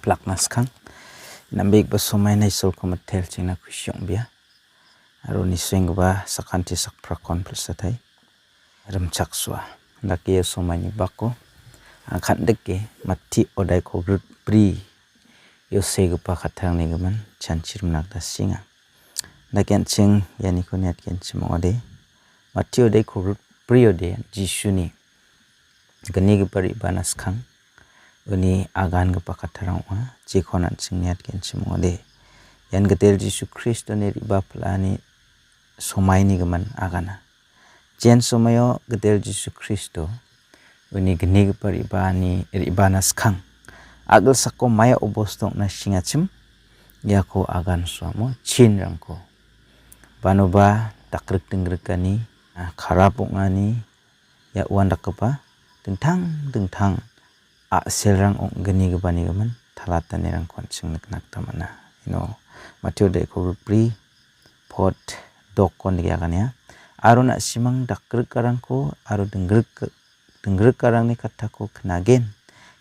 plaknaskang nambek ba somai nai sol komatel chingna khusyong bia aro ni swengba sakanti sak prakon pelsatai remchak swa ndake somai ni bako angkhan deke mati odai ko grut pri yo segpa khathang ni gaman chanchir mnak da singa ndaken ching yani ko net ken chimode mati odai ko grut pri ode jisuni gani ge pari banas khang uni agan ge pakatharang wa jikhonan ching net ken chimode yan getel jisu kristo ne riba plani somai ni gaman agana jen somayo getel jisu kristo uni gani ge pari bani ribanas khang agel sakko maya obostong na singachim yako agan swamo chinrangko banoba takrek tinggrekani kharapungani ya uan dakapa dengtang selrang ong geni gebani gaman thalatane rang konching nak tamana matyo de ko pri pot dokon ya kania aruna simang dakrek karangko aru dengrek karang ni katako knagen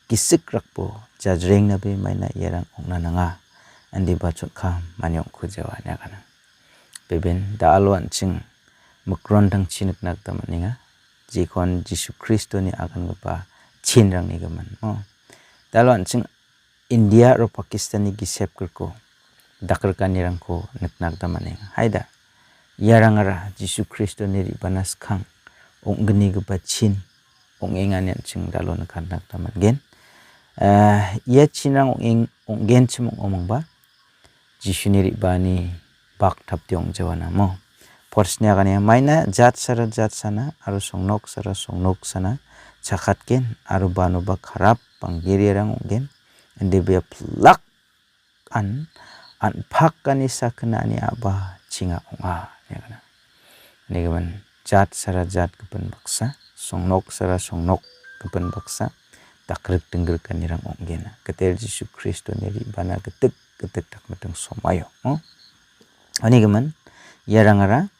kisik rakpo jajreng nabe maina yerang ongna nanga andi bachot kha manyong khujawa nya kana beben da alwan ching mukron dang chinik nak tamaninga jikon jisu kristo ni akan gapa chinrang ni gaman dalwan ching india ro pakistan ni gisep ko dakrkan nirang ko naknak tamaninga haida yarangara jisu kristo ni ribanas khang onggni gapa chin ongengan yan ching dalon kanak taman gen ia chinang onggen chimong omongba jisu ni ribani bak thaptiong jawana mo Porsnya kania maina jat sana aru songnok sana chakatken aru banoba kharap panggirang onggen ende be plak an phakani sakna ani aba chinga onga nekana negaman jat kepen baksa songnok kepen baksa takrek tengger kanirang onggena ketel jisu kristo neri bana ketek tak mateng somayo ani gaman yarangara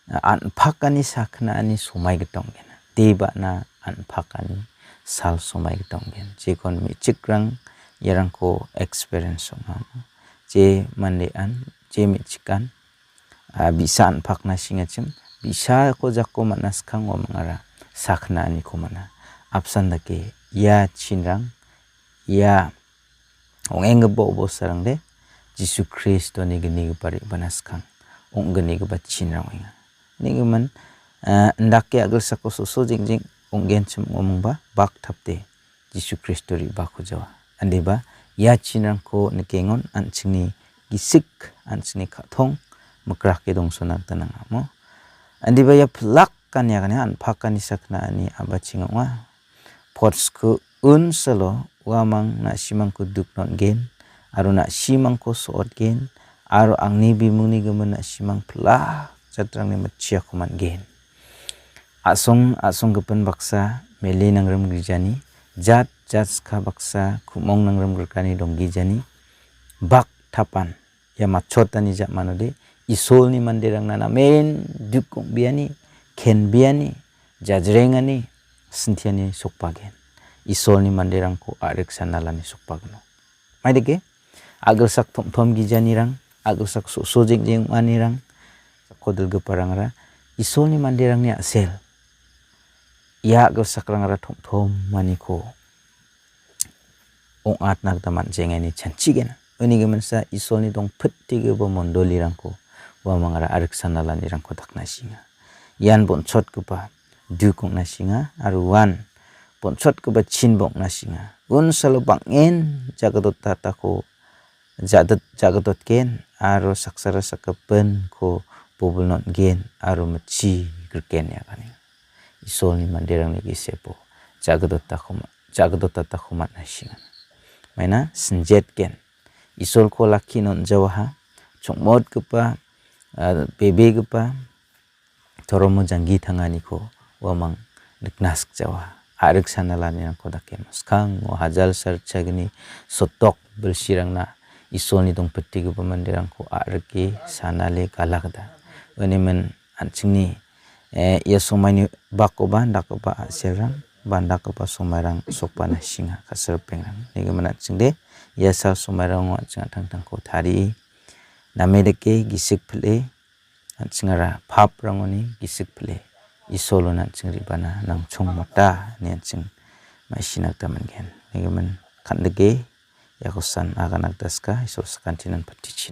an phakani sakna ani somai getong gena teba na an phakani sal somai getong gen jekon mi chikrang yarangko experience ma je mande an je mi chikan bisa an phakna singachim bisa ko jakko manas khang omangara sakna ani ko mana apsan dake ya chinrang ya ongeng bo sarang de jisu kristo ni gni pari banas khang onggni ba chinrang inga ninguman ndake agel sako so jingjing onggen chim omongba bak thapte jisu kristo ri ba khujawa andeba ya chinrang ko nikengon anchini gisik anchini khathong mukrak ke dongsonak tananga mo andeba ya plak kan ya an phakani sakna ani abachinga potsku unsalo wamang na simang ku duknon gen aruna simang ko soot gen aru angni bimuni gaman na simang plak chatrang ni machia kuman gen asong gepen baksa mele nangram gijani jat ska baksa kumong nangram gerkani dong gijani bak thapan ya machotani ja manode isol ni mandirang nana men dukong biani ken biani jajrengani sintiani sokpagen isol ni mandirang ko areksa nalani sokpagno maidege agel sak thom gijani rang agel sak so jeng manirang kodel geparangra isol ni mandirang ni asel ya agel sakrangra thom maniko ong at nak daman jengani chanchigena uni gemensa isol ni dong phetti ge bo mondoli rangko wa mangra areksa nalani rangko takna singa yan bonchot kupa dukong na singa aru wan bonchot kupa chinbong na singa un salo bangen jagadot tatako jagadot ken aru saksara sakapen ko pobulnot gen aru machi gerken ya kani isol ni mandirang ni gisepo jagadot takumat na singa maina sinjet ken isol ko lakinon jawaha chongmot kupa bebe kupa toromo janggi thangani ko wamang diknask jawa arek sanalani ko dakem skang mo hajal sarchagni sotok bersirang na isol ni dong peti ko pamandirang ko areki sanale kalakda wenimen anchingni ya somai bakoba dakoba serang banda ko pa somarang sopana singa kaserpengang nigeman chingde ya sa sumarong chang tang ko thari namedeke gisik phle chingara phap rangoni gisik phle isolona chingri bana nang chung mata ne ching mai sinak taman gen negemen khandege yakosan aganak daska isol sakantinan patichi